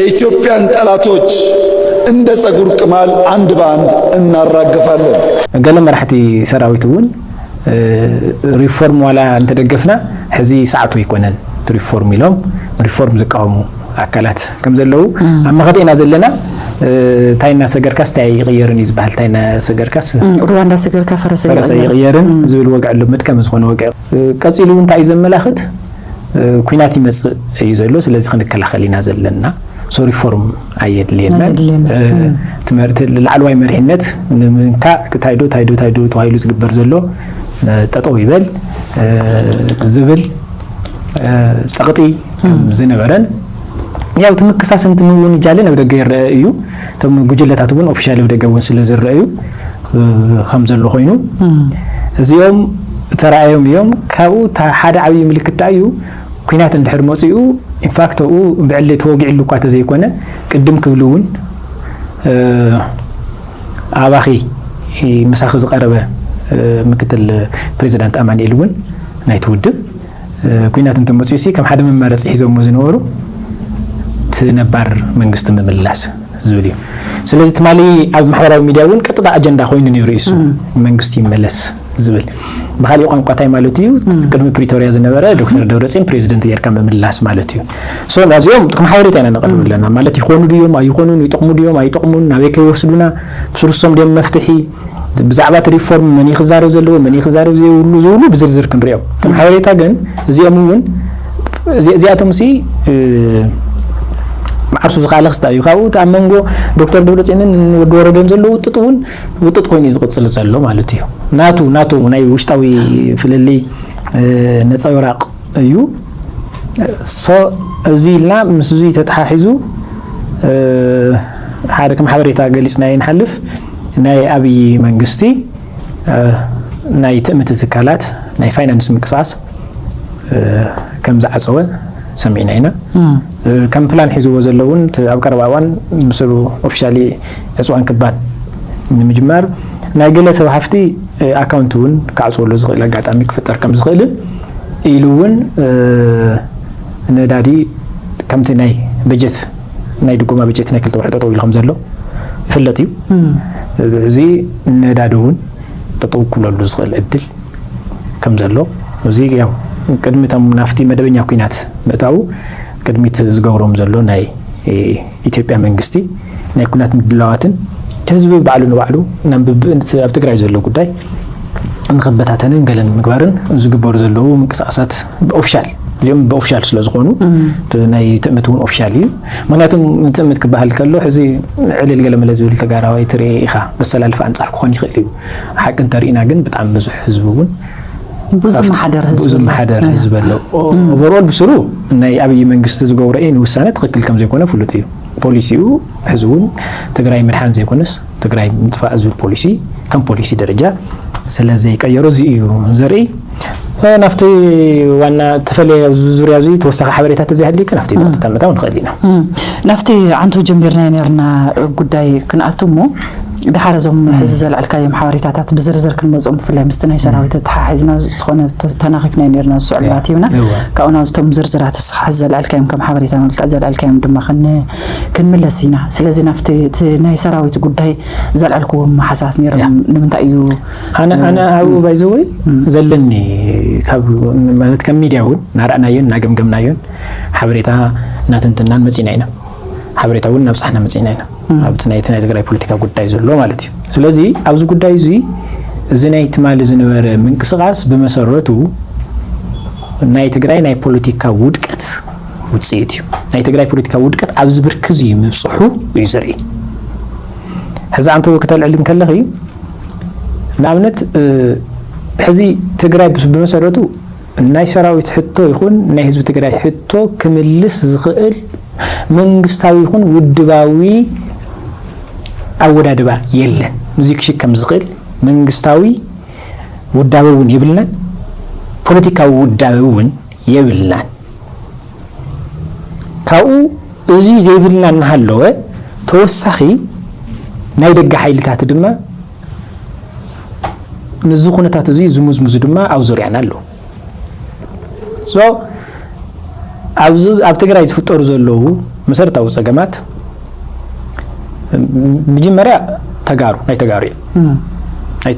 የኢትዮጵያን ጠላቶች እንደ ጸጉር ቅማል አንድ በአንድ እናራግፋለን። ገለ መራሕቲ ሰራዊትውን ሪፎርም ዋላ እንተደገፍና ሕዚ ሰዓቱ ይኮነን ሪፎርም ኢሎም ሪፎርም ዝቃወሙ አካላት ከም ዘለው አመኸደና ዘለና ታይና ሰገርካስ ታይ ይغيرن ይዝባል ታይና ሰገርካስ ሩዋንዳ ሰገርካ ፈረሰ ይغيرن ዝብል ወግዕሉ መድከም ዝኮነ ወግዕ ቀጺሉ እንታይ ዘመላኽት ኩናት ይመጽ እዩ ዘሎ ስለዚ ክንከላኸልና ዘለና ሶ ሪፎርም አየድልና ትመርት ለዓልዋይ መርሕነት ንምንታ ታይዶ ተዋይሉ ዝግበር ዘሎ ጠጠው ይበል ዝብል ጸቅጢ ዝነበረን ያው ተመከሳሰን ተምውን ይጃለ ነው ደገ ይረአዩ ተም ጉጅለታቱን ኦፊሻሊ ወደገውን ስለዝረአዩ خمزሎ ኮይኑ እዚኦም ተራአዮም እዮም ካኡ ሓደ ዓብይ ምልክት እዩ ኩናት እንድሕር መጽኡ ኢንፋክት ኡ ብዕሊ ተወግዕሉ ኳ ተዘይኮነ ቅድም ክብሉውን አባኺ መሳኽ ዝቀረበ ምክትል ፕሬዝዳንት አማኑኤልን ናይ ተውድብ ኩናት እንተመጽኡ ሲ ከም ሓደ መመረጽ ሒዞም ዝነበሩ ትነባር መንግስት ምምላስ ዝብል እዩ ስለዚህ ትማሊ ኣብ ማሕበራዊ ሚዲያውን ቀጥታ አጀንዳ ኮይኑ ነይሩ እሱ መንግስት ይመለስ ዝብል በኻሊ ቋንቋታይ ማለት እዩ ቅድሚ ፕሪቶሪያ ዝነበረ ዶክተር ደብረጽዮን ፕሬዝዳንት የርካ ምምላስ ማለት እዩ ሶ ናዚኦም ከም ሓበሬታ ነቀርብለና ማለት ይኾኑ ድዮም ኣይኾኑን ይጥቅሙ ድዮም ኣይጥቅሙን ናበይ ከይወስዱና ብስሩሶም ደም መፍትሒ ብዛዕባ ሪፎርም መን ይخዛረው ዘለዎ መን ይخዛረው ዘይውሉ ዝውሉ ብዝርዝር ክንሪኦም ከም ሓበሬታ ግን እዚኦምውን እዚኣቶም ሲ ማዕርሱ ዝኻለኽ ስታዩ ካኡ ታመንጎ ዶክተር ደብረጽዮንን ወደወረደን ዘሎ ውጥጥ ኮይኑ ይዝቅጽል ዘሎ ማለት እዩ ናቱ ናይ ውሽጣዊ ፍልሊ ነፃውራቅ እዩ ሶ እዚልና ምስዚ ተተሓሒዙ ሓደ ከም ሓበሬታ ገሊጽና ይንሐልፍ ናይ አብይ መንግስቲ ናይ ትእምት ትካላት ናይ ፋይናንስ ምቅሳስ ከም ዝዓጸወ ሰሚዕና ኢና ከም ፕላን ሒዙ ወዘለውን ኣብ ቀረባዋን ምስሉ ኦፊሻሊ ዕጽዋን ክባን ንምጅማር ናይ ግለሰብ ሃፍቲ አካውንቱን ካዕጽወሉ ዝኽእል አጋጣሚ ክፍጠር ከም ዝኽእል ኢሉውን ነዳዲ ከምቲ ናይ በጀት ናይ ድጎማ በጀት ናይ ክልተ ወርሕ ጠጠው ኢሉ ከም ዘሎ ይፍለጥ እዩ እዚ ነዳዲውን ጠጠው ክብለሉ ዝኽእል ዕድል ከም ዘሎ እዚ ያው ቅድሚቶም ናፍቲ መደበኛ ኩናት መታው ቅድሚት ዝገብሮም ዘሎ ናይ ኢትዮጵያ መንግስቲ ናይ ኩናት ምድላዋትን ህዝቢ ባዕሉ ንባዕሉ ናምብ ኣብ ትግራይ ዘሎ ጉዳይ እንኸበታተንን ገለን ምግባርን ዝግበሩ ዘለው ምንቅስቃሳት ኦፊሻል ጀም በኦፊሻል ስለዝኾኑ ናይ ትእምቱን ኦፊሻል እዩ ምክንያቱም ትእምት ክባሃል ከሎ ሕዚ ዕልል ገለ መለ ዝብል ተጋራዋይ ትርኢኻ በሰላልፍ አንጻር ክኾን ይኽእል እዩ ሓቅን ተርኢና ግን በጣም ብዙሕ ህዝቡን ብዙም ማሕደር ህዝብ አለው ኦቨርኦል ብስሩ ናይ አብይ መንግስት ዝገብሮ ውሳነ ትክክል ከም ዘይኮነ ፍሉጥ እዩ ፖሊሲው ህዝቡን ትግራይ መድሓን ዘይኮነስ ትግራይ ምጥፋእ ዝብል ፖሊሲ ከም ፖሊሲ ደረጃ ስለዚ ቀየሮ እዚ እዩ ዘርኢ ናፍቲ ዋና ተፈለየ ዙርያ እዚ ተወሳኺ ሓበሬታት ዘይሃልይ ከናፍቲ ተመታው ንኽእሊና ናፍቲ አንቱ ጀምርና ነርና ጉዳይ ክንአቱሞ دحرزهم حزز العلكايم حواريتات بزرزر كن مزوم في المستنى سنوات تحايزنا استخونه تناخفنا نيرنا السعودياتينا كأنا زتم زرزرات حزز العلكايم كم حواريتنا الحزز العلكايم دم كن ملسينا سلازي نفتي ناي سراويت قداي زل الكوم حسات نيرنا نمنتأيو أنا أبو بايزوي زلني كاب مالت كم ميدياون نارأنا يون ناقم قمنا يون حواريتها ناتنتنان مزينينا حبريتاون نفسنا مزينينا ابتنايت ናይ ትግራይ ፖለቲካ ጉዳይ ዘሎ ማለት እዩ ስለዚህ ኣብዚ ጉዳይ እዚ ዝናይ ትማል ዝነበረ ምንቅስቃስ በመሰረቱ ናይ ትግራይ ናይ ፖለቲካ ውድቀት ውጽኢት እዩ ናይ ትግራይ ፖለቲካ ውድቀት ኣብዚ ብርክዝ ይምጽሑ ይዘርኢ ሕዚ አንተ ወክተልዕልን ከለኺ ንኣብነት ሕዚ ትግራይ በመሰረቱ ናይ ሰራዊት ሕቶ ይኹን ናይ ህዝቢ ትግራይ ሕቶ ክምልስ ዝኽእል መንግስታዊ ይኹን ውድባዊ አወዳድባ የለን እዚ ክሽከም ዝኽእል መንግስታዊ ውዳበውን ይብልና ፖለቲካዊ ውዳበውን ይብልና ካኡ እዚ ዘይብልና እናሃለወ ተወሳኺ ናይ ደጋ ኃይልታት ድማ ንዚ ኩነታት እዚ ዝሙዝሙዝ ድማ ኣብ ዙርያና ኣሎ ሶ ኣብ ትግራይ ዝፍጠሩ ዘለዉ መሰረታዊ ፀገማት መጀመርያ ተጋሩ ናይ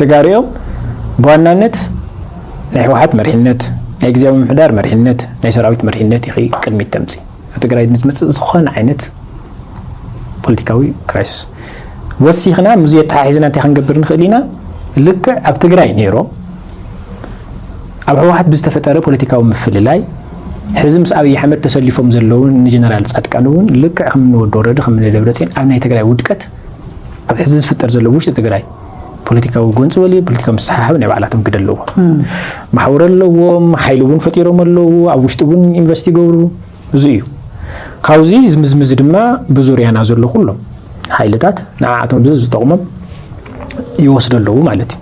ተጋሩ በዋናነት ናይ ህወሓት መሪሕነት ናይ ግዚያዊ ምሕዳር መሪሕነት ናይ ሰራዊት መሪሕነት ይኺ ቅድሚት ተምፂ ትግራይ ንዝመጽእ ዝኾነ ዓይነት ፖለቲካዊ ክራይሲስ ወሲኽና ሙዚየት ተሓሒዝና እንታይ ክንገብር ንኽእል ኢና ልክዕ ኣብ ትግራይ ነይሮም ኣብ ህወሓት ብዝተፈጠረ ፖለቲካዊ ምፍልላይ ሕዚ ምስ ኣብይ ኣሕመድ ተሰሊፎም ዘለዉ ንጀነራል ጻድቃን እውን ልክዕ ከም ንወዲ ወረደ ከም ንደብረጽዮን ኣብ ናይ ትግራይ ውድቀት ኣብ ሕዚ ዝፍጠር ዘሎ ውሽጢ ትግራይ ፖለቲካዊ ጎንፂ ወሊ ፖለቲካዊ መሳሓብ ናይ ባዕላቶም ግደ ኣለዎ ማሕበር ኣለዎም ሓይሊ እውን ፈጢሮም ኣለዉ ኣብ ውሽጢ እውን ኢንቨስት ይገብሩ እዚ እዩ ካብዚ ዝምዝምዝ ድማ ብዙርያና ዘሎ ኩሎም ሓይልታት ንዓቶም ዝጠቕሞም ይወስዱ ኣለዉ ማለት እዩ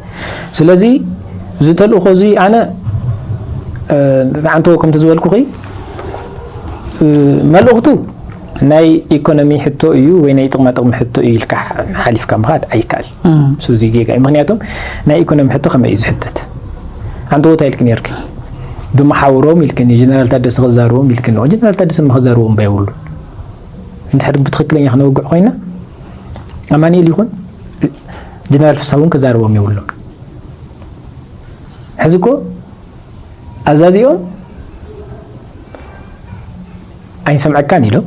ስለዚ ዝተልእኾ እዚ ኣነ አንተ ከም ተዝበልኩ መልእኽቱ ናይ ኢኮኖሚ ሕቶ እዩ ወይ ናይ ጥቕማ ሕቶ እዩ ልካ ሓሊፍካ ምኻድ ኣይካል ስለዚ ጌጋ ምክንያቱም ናይ ኢኮኖሚ ሕቶ ከመይ እዩ ዝሕተት አንተ ወታይ ልክ ነርክ ብመሓውሮም ይልክን ጀነራል ታደሰ ክዛረቦም ይልክን ነው ጀነራል ታደሰ ክዛረቦም ባይውሉ እንድሕር ብትክክለኛ ክነውግዕ ኮይና ኣማኒኤል ይኹን ጀነራል ፍሳውን ክዛረቦም ይውሉ ሕዝኮ ኣዛዚኦም ኣይንሰምዐካን ኢሎም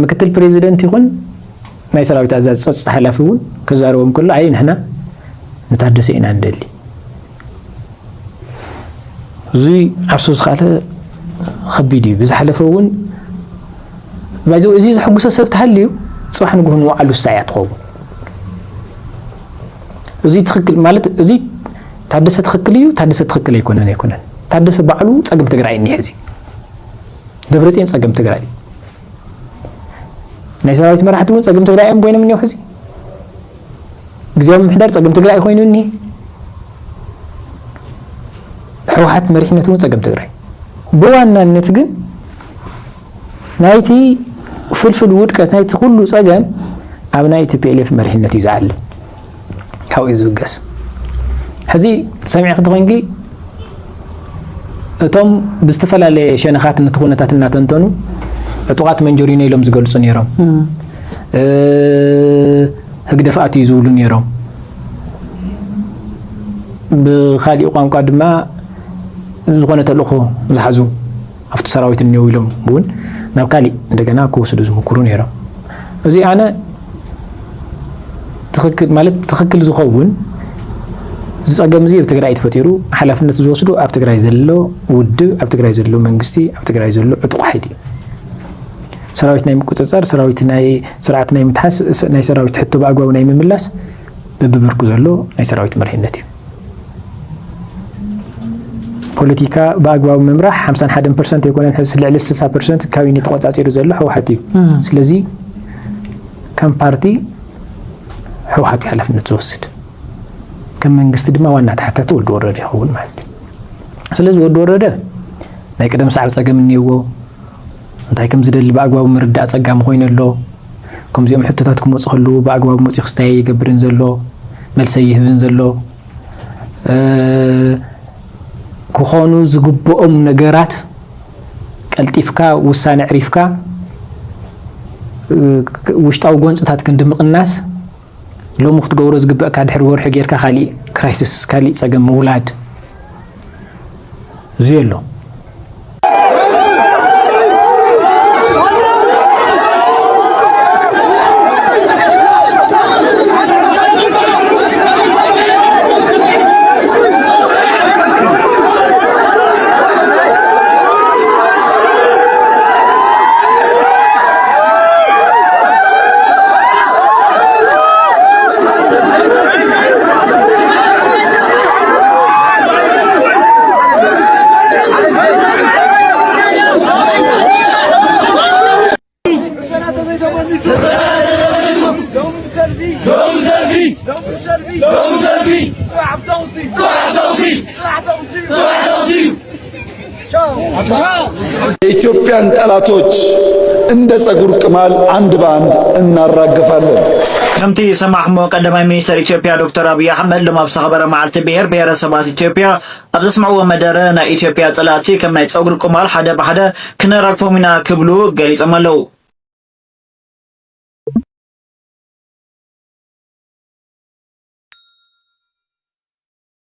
ምክትል ፕሬዚደንት ይኹን ናይ ሰራዊት ኣዛዝ ፀጥታ ሓላፊ እውን ክዛረቦም ከሎ ኣይ ንሕና ንታደሰ ኢና እንደሊ እዚ ዓርሱ ዝኻለ ከቢድ እዩ ብዝሓለፈ እውን ባይዘው እዚ ዝሕጉሶ ሰብ ተሃልዩ ፅባሕ ንጉህ ንዋዕሉ ሳያ ትኸውን እዚ ትክክል ማለት እዚ ታደሰ ትክክል እዩ ታደሰ ትክክል ኣይኮነን ታደሰ ባዕሉ ፀገም ትግራይ እንሕዚ ደብረጽዮን ፀገም ትግራይ ናይ ሰራዊት መራሕቲ እውን ፀገም ትግራይ እዮም ኮይኖም እንየው ሕዚ ግዚያዊ ምሕዳር ፀገም ትግራይ ኮይኑ እኒ ህወሓት መሪሕነት እውን ፀገም ትግራይ ብዋናነት ግን ናይቲ ፍልፍል ውድቀት ናይቲ ኩሉ ፀገም ኣብ ናይ TPLF መሪሕነት እዩ ዝዓልም ካብኡ ዝብገስ ሕዚ ሰሚዕ ክትኮንጊ እቶም ብዝተፈላለየ ሸነኻት ነቲ ኩነታት እናተንተኑ ዕጡቃት መንጀሪኖ ኢሎም ዝገልጹ ነይሮም ህግደፋት እዩ ዝብሉ ነይሮም ብኻሊእ ቋንቋ ድማ ዝኾነ ተልእኾ ዝሓዙ ኣብቲ ሰራዊት እኒአው ኢሎም እውን ናብ ካሊእ እንደገና ክወስዱ ዝምክሩ ነይሮም እዚ ኣነ ትክክል ዝኸውን ዝፀገም እዚ ኣብ ትግራይ ተፈጢሩ ሓላፍነት ዝወስዱ ኣብ ትግራይ ዘሎ ውድብ ኣብ ትግራይ ዘሎ መንግስቲ ኣብ ትግራይ ዘሎ ዕጡቕ ሓይሊ ሰራዊት ናይ ምቁፅፃር ሰራዊት ናይ ስርዓት ናይ ምትሓስ ናይ ሰራዊት ሕቶ ብኣግባቡ ናይ ምምላስ በብብርኩ ዘሎ ናይ ሰራዊት መሪሕነት እዩ ፖለቲካ በአግባቡ መምራሕ 51% ይኮነን ሕዚ ልዕሊ 60% ካቢኔ ተቆጻጺሩ ዘሎ ህወሓት እዩ ስለዚ ከም ፓርቲ ህወሓት ሓላፍነት ዝወስድ ከም መንግስቲ ድማ ዋና ተሓታቲ ወዲ ወረደ ይኸውን ማለት እዩ ስለዚ ወዲ ወረደ ናይ ቀደም ሰዓብ ፀገም እንይዎ እንታይ ከም ዝደሊ በአግባቡ ምርዳእ ፀጋም ኮይኑ ኣሎ ከምዚኦም ሕቶታት ክመፁ ከለዉ በአግባቡ መፅኡ ክስታይ ይገብርን ዘሎ መልሲ ይህብን ዘሎ ክኾኑ ዝግብኦም ነገራት ቀልጢፍካ ውሳነ ዕሪፍካ ውሽጣዊ ጎንፅታት ክንድምቕናስ ሎሙ ክትገብሮ ዝግብአካ ድሕሪ ወርሒ ጌርካ ካሊእ ክራይሲስ ካሊእ ፀገም ምውላድ እዚ ኣሎ የኢትዮጵያን ጠላቶች እንደ ጸጉር ቅማል አንድ በአንድ እናራግፋለን። ከምቲ ሰማሕሞ ቀዳማይ ሚኒስትር ኢትዮጵያ ዶክተር አብይ አሕመድ ልማብ ሰኸበረ መዓልቲ ብሔር ብሔረሰባት ኢትዮጵያ ኣብ ዘስምዕዎ መደረ ናይ ኢትዮጵያ ጸላእቲ ከም ናይ ፀጉሪ ቁማል ሓደ ብሓደ ክነራግፎም ኢና ክብሉ ገሊፆም ኣለዉ